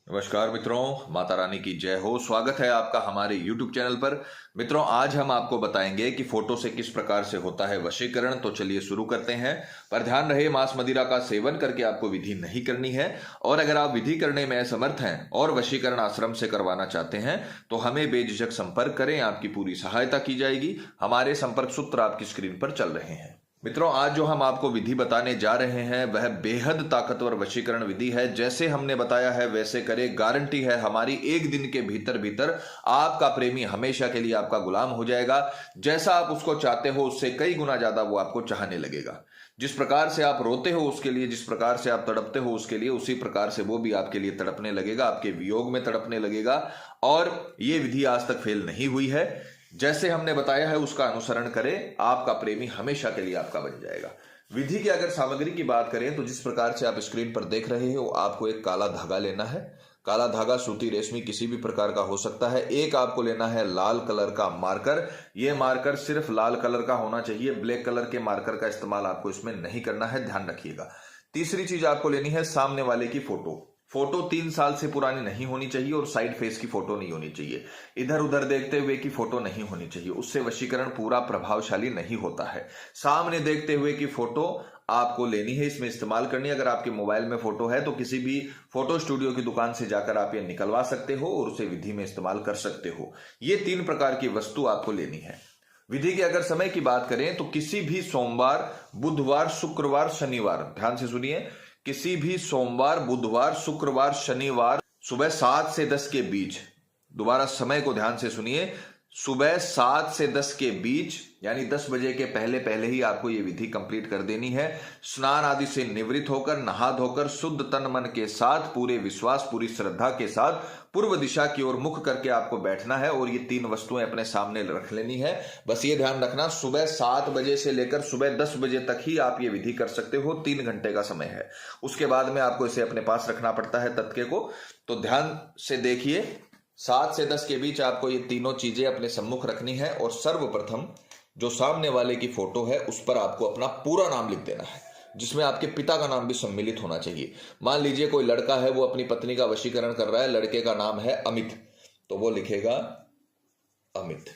नमस्कार मित्रों, माता रानी की जय हो। स्वागत है आपका हमारे YouTube चैनल पर। मित्रों, आज हम आपको बताएंगे कि फोटो से किस प्रकार से होता है वशीकरण। तो चलिए शुरू करते हैं। पर ध्यान रहे, मांस मदिरा का सेवन करके आपको विधि नहीं करनी है। और अगर आप विधि करने में असमर्थ हैं और वशीकरण आश्रम से करवाना चाहते हैं तो हमें बेझिझक संपर्क करें, आपकी पूरी सहायता की जाएगी। हमारे संपर्क सूत्र आपकी स्क्रीन पर चल रहे हैं। मित्रों, आज जो हम आपको विधि बताने जा रहे हैं वह बेहद ताकतवर वशीकरण विधि है। जैसे हमने बताया है वैसे करें, गारंटी है हमारी। एक दिन के भीतर भीतर आपका प्रेमी हमेशा के लिए आपका गुलाम हो जाएगा। जैसा आप उसको चाहते हो उससे कई गुना ज्यादा वो आपको चाहने लगेगा। जिस प्रकार से आप रोते हो उसके लिए, जिस प्रकार से आप तड़पते हो उसके लिए, उसी प्रकार से वो भी आपके लिए तड़पने लगेगा, आपके वियोग में तड़पने लगेगा। और ये विधि आज तक फेल नहीं हुई है। जैसे हमने बताया है उसका अनुसरण करें, आपका प्रेमी हमेशा के लिए आपका बन जाएगा। विधि की अगर सामग्री की बात करें तो जिस प्रकार से आप स्क्रीन पर देख रहे हो, आपको एक काला धागा लेना है। काला धागा सूती, रेशमी, किसी भी प्रकार का हो सकता है। एक आपको लेना है लाल कलर का मार्कर। यह मार्कर सिर्फ लाल कलर का होना चाहिए, ब्लैक कलर के मार्कर का इस्तेमाल आपको इसमें नहीं करना है, ध्यान रखिएगा। तीसरी चीज आपको लेनी है सामने वाले की फोटो। फोटो 3 साल से पुरानी नहीं होनी चाहिए और साइड फेस की फोटो नहीं होनी चाहिए। इधर उधर देखते हुए की फोटो नहीं होनी चाहिए, उससे वशीकरण पूरा प्रभावशाली नहीं होता है। सामने देखते हुए की फोटो आपको लेनी है, इसमें इस्तेमाल करनी है। अगर आपके मोबाइल में फोटो है तो किसी भी फोटो स्टूडियो की दुकान से जाकर आप ये निकलवा सकते हो और उसे विधि में इस्तेमाल कर सकते हो। ये 3 प्रकार की वस्तु आपको लेनी है। विधि के अगर समय की बात करें तो किसी भी सोमवार, बुधवार, शुक्रवार, शनिवार, ध्यान से सुनिए, किसी भी सोमवार, बुधवार, शुक्रवार, शनिवार सुबह 7 से 10 के बीच, दोबारा समय को ध्यान से सुनिए, सुबह 7 से 10 के बीच यानी 10 बजे के पहले पहले ही आपको यह विधि कंप्लीट कर देनी है। स्नान आदि से निवृत्त होकर, नहा धोकर, शुद्ध तन मन के साथ, पूरे विश्वास, पूरी श्रद्धा के साथ पूर्व दिशा की ओर मुख करके आपको बैठना है और ये 3 वस्तुएं अपने सामने रख लेनी है। बस ये ध्यान रखना, सुबह 7 बजे से लेकर सुबह 10 बजे तक ही आप ये विधि कर सकते हो। 3 घंटे का समय है। उसके बाद में आपको इसे अपने पास रखना पड़ता है तत्के को। तो ध्यान से देखिए, 7 से 10 के बीच आपको ये तीनों चीजें अपने सम्मुख रखनी है और सर्वप्रथम जो सामने वाले की फोटो है उस पर आपको अपना पूरा नाम लिख देना है, जिसमें आपके पिता का नाम भी सम्मिलित होना चाहिए। मान लीजिए कोई लड़का है, वो अपनी पत्नी का वशीकरण कर रहा है, लड़के का नाम है अमित, तो वो लिखेगा अमित।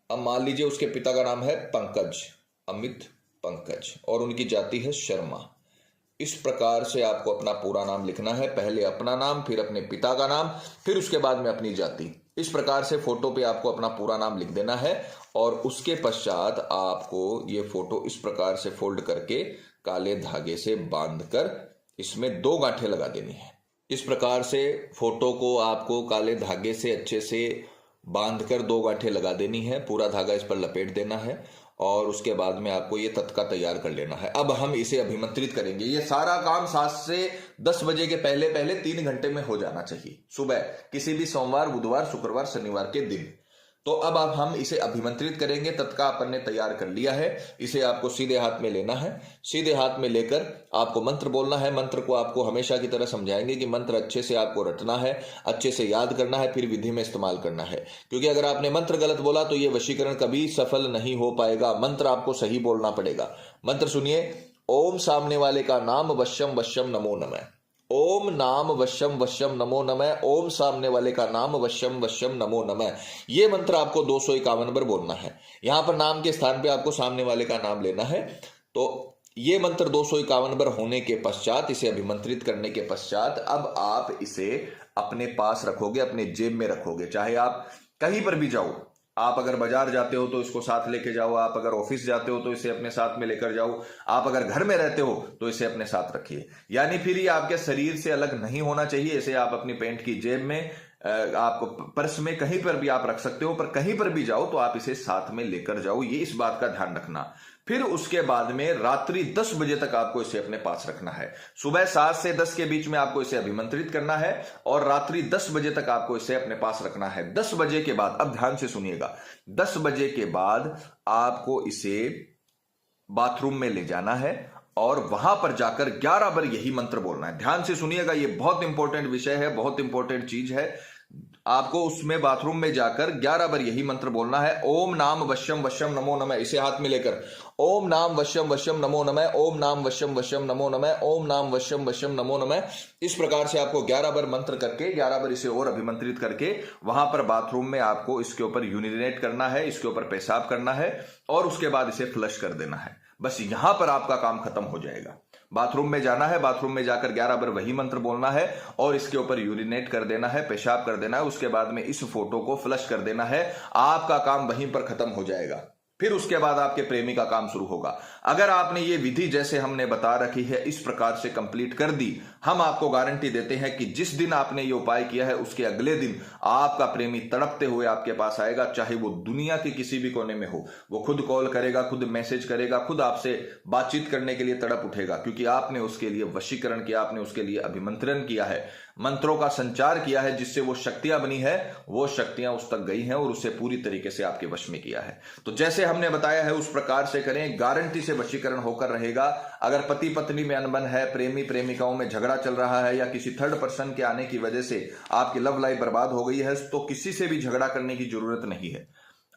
अब मान लीजिए उसके पिता का नाम है पंकज, अमित पंकज, और उनकी जाति है शर्मा। इस प्रकार से आपको अपना पूरा नाम लिखना है, पहले अपना नाम, फिर अपने पिता का नाम, फिर उसके बाद में अपनी जाति। इस प्रकार से फोटो पे आपको अपना पूरा नाम लिख देना है और उसके पश्चात आपको ये फोटो इस प्रकार से फोल्ड करके काले धागे से बांधकर इसमें 2 गांठें लगा देनी है। इस प्रकार से फोटो को आपको काले धागे से अच्छे से बांधकर 2 गांठें लगा देनी है, पूरा धागा इस पर लपेट देना है और उसके बाद में आपको ये तत्का तैयार कर लेना है। अब हम इसे अभिमंत्रित करेंगे। ये सारा काम 7 से 10 बजे के पहले पहले 3 घंटे में हो जाना चाहिए, सुबह, किसी भी सोमवार, बुधवार, शुक्रवार, शनिवार के दिन। तो अब हम इसे अभिमंत्रित करेंगे। तत्का अपन ने तैयार कर लिया है। इसे आपको सीधे हाथ में लेना है। सीधे हाथ में लेकर आपको मंत्र बोलना है। मंत्र को आपको हमेशा की तरह समझाएंगे कि मंत्र अच्छे से आपको रटना है, अच्छे से याद करना है, फिर विधि में इस्तेमाल करना है। क्योंकि अगर आपने मंत्र गलत बोला तो यह वशीकरण कभी सफल नहीं हो पाएगा। मंत्र आपको सही बोलना पड़ेगा। मंत्र सुनिए, ओम सामने वाले का नाम वश्यम वश्यम नमो नमः। ओम नाम वश्यम वश्यम नमो नमः। ओम सामने वाले का नाम वश्यम वश्यम नमो नमः। ये मंत्र आपको 251 बार बोलना है। यहां पर नाम के स्थान पे आपको सामने वाले का नाम लेना है। तो ये मंत्र 251 बार होने के पश्चात, इसे अभिमंत्रित करने के पश्चात, अब आप इसे अपने पास रखोगे, अपने जेब में रखोगे। चाहे आप कहीं पर भी जाओ, आप अगर बाजार जाते हो तो इसको साथ लेके जाओ, आप अगर ऑफिस जाते हो तो इसे अपने साथ में लेकर जाओ, आप अगर घर में रहते हो तो इसे अपने साथ रखिए। यानी फिर ये आपके शरीर से अलग नहीं होना चाहिए। इसे आप अपनी पैंट की जेब में, आप पर्स में, कहीं पर भी आप रख सकते हो, पर कहीं पर भी जाओ तो आप इसे साथ में लेकर जाओ। ये इस बात का ध्यान रखना। फिर उसके बाद में रात्रि 10 बजे तक आपको इसे अपने पास रखना है। सुबह 7 से 10 के बीच में आपको इसे अभिमंत्रित करना है और रात्रि 10 बजे तक आपको इसे अपने पास रखना है। 10 बजे के बाद, अब ध्यान से सुनिएगा, 10 बजे के बाद आपको इसे बाथरूम में ले जाना है और वहां पर जाकर 11 बार यही मंत्र बोलना है। ध्यान से सुनिएगा, यह बहुत इंपॉर्टेंट विषय है, बहुत इंपॉर्टेंट चीज है। आपको उसमें बाथरूम में जाकर 11 बार यही मंत्र बोलना है, ओम नाम वश्यम वश्यम नमो नमः। इसे हाथ में लेकर ओम नाम वश्यम वश्यम नमो नमः, ओम नाम वश्यम वश्यम नमो नमः, ओम नाम वश्यम वश्यम नमो नमः। इस प्रकार से आपको 11 बार मंत्र करके 11 बार इसे और अभिमंत्रित करके वहां पर बाथरूम में आपको इसके ऊपर यूरिनेट करना है, इसके ऊपर पेशाब करना है और उसके बाद इसे फ्लश कर देना है। बस यहां पर आपका काम खत्म हो जाएगा। बाथरूम में जाना है, बाथरूम में जाकर 11 बार वही मंत्र बोलना है और इसके ऊपर यूरिनेट कर देना है, पेशाब कर देना है। उसके बाद में इस फोटो को फ्लश कर देना है। आपका काम वहीं पर खत्म हो जाएगा। फिर उसके बाद आपके प्रेमी का काम शुरू होगा। अगर आपने ये विधि जैसे हमने बता रखी है इस प्रकार से कंप्लीट कर दी, हम आपको गारंटी देते हैं कि जिस दिन आपने ये उपाय किया है उसके अगले दिन आपका प्रेमी तड़पते हुए आपके पास आएगा। चाहे वो दुनिया के किसी भी कोने में हो, वो खुद कॉल करेगा, खुद मैसेज करेगा, खुद आपसे बातचीत करने के लिए तड़प उठेगा, क्योंकि आपने उसके लिए वशीकरण किया, आपने उसके लिए अभिमंत्रण किया है, मंत्रों का संचार किया है, जिससे वो शक्तियां बनी है, वो शक्तियां उस तक गई हैं और उसे पूरी तरीके से आपके वश में किया है। तो जैसे हमने बताया है उस प्रकार से करें, गारंटी से वशीकरण होकर रहेगा। अगर पति पत्नी में अनबन है, प्रेमी प्रेमिकाओं में झगड़ा चल रहा है या किसी थर्ड पर्सन के आने की वजह से आपकी लव लाइफ बर्बाद हो गई है, तो किसी से भी झगड़ा करने की जरूरत नहीं है।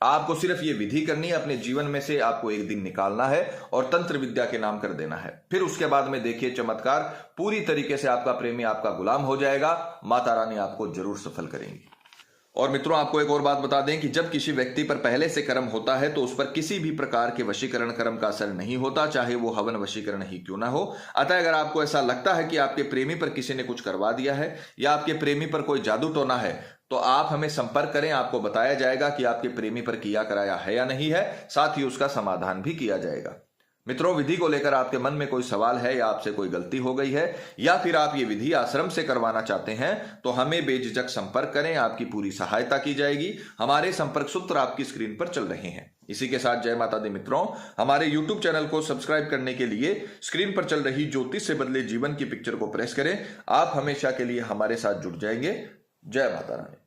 आपको सिर्फ ये विधि करनी है, अपने जीवन में से आपको एक दिन निकालना है और तंत्र विद्या के नाम कर देना है। फिर उसके बाद में देखिए चमत्कार, पूरी तरीके से आपका प्रेमी आपका गुलाम हो जाएगा। माता रानी आपको जरूर सफल करेंगी। और मित्रों, आपको एक और बात बता दें कि जब किसी व्यक्ति पर पहले से कर्म होता है तो उस पर किसी भी प्रकार के वशीकरण कर्म का असर नहीं होता, चाहे वो हवन वशीकरण ही क्यों ना हो। अतः अगर आपको ऐसा लगता है कि आपके प्रेमी पर किसी ने कुछ करवा दिया है या आपके प्रेमी पर कोई जादू टोना है, तो आप हमें संपर्क करें। आपको बताया जाएगा कि आपके प्रेमी पर किया कराया है या नहीं है, साथ ही उसका समाधान भी किया जाएगा। मित्रों, विधि को लेकर आपके मन में कोई सवाल है या आपसे कोई गलती हो गई है या फिर आप ये विधि आश्रम से करवाना चाहते हैं तो हमें बेझिझक संपर्क करें, आपकी पूरी सहायता की जाएगी। हमारे संपर्क सूत्र आपकी स्क्रीन पर चल रहे हैं। इसी के साथ जय माता दी मित्रों, हमारे YouTube चैनल को सब्सक्राइब करने के लिए स्क्रीन पर चल रही ज्योतिष से बदले जीवन की पिक्चर को प्रेस करें। आप हमेशा के लिए हमारे साथ जुड़ जाएंगे। जय माता रानी।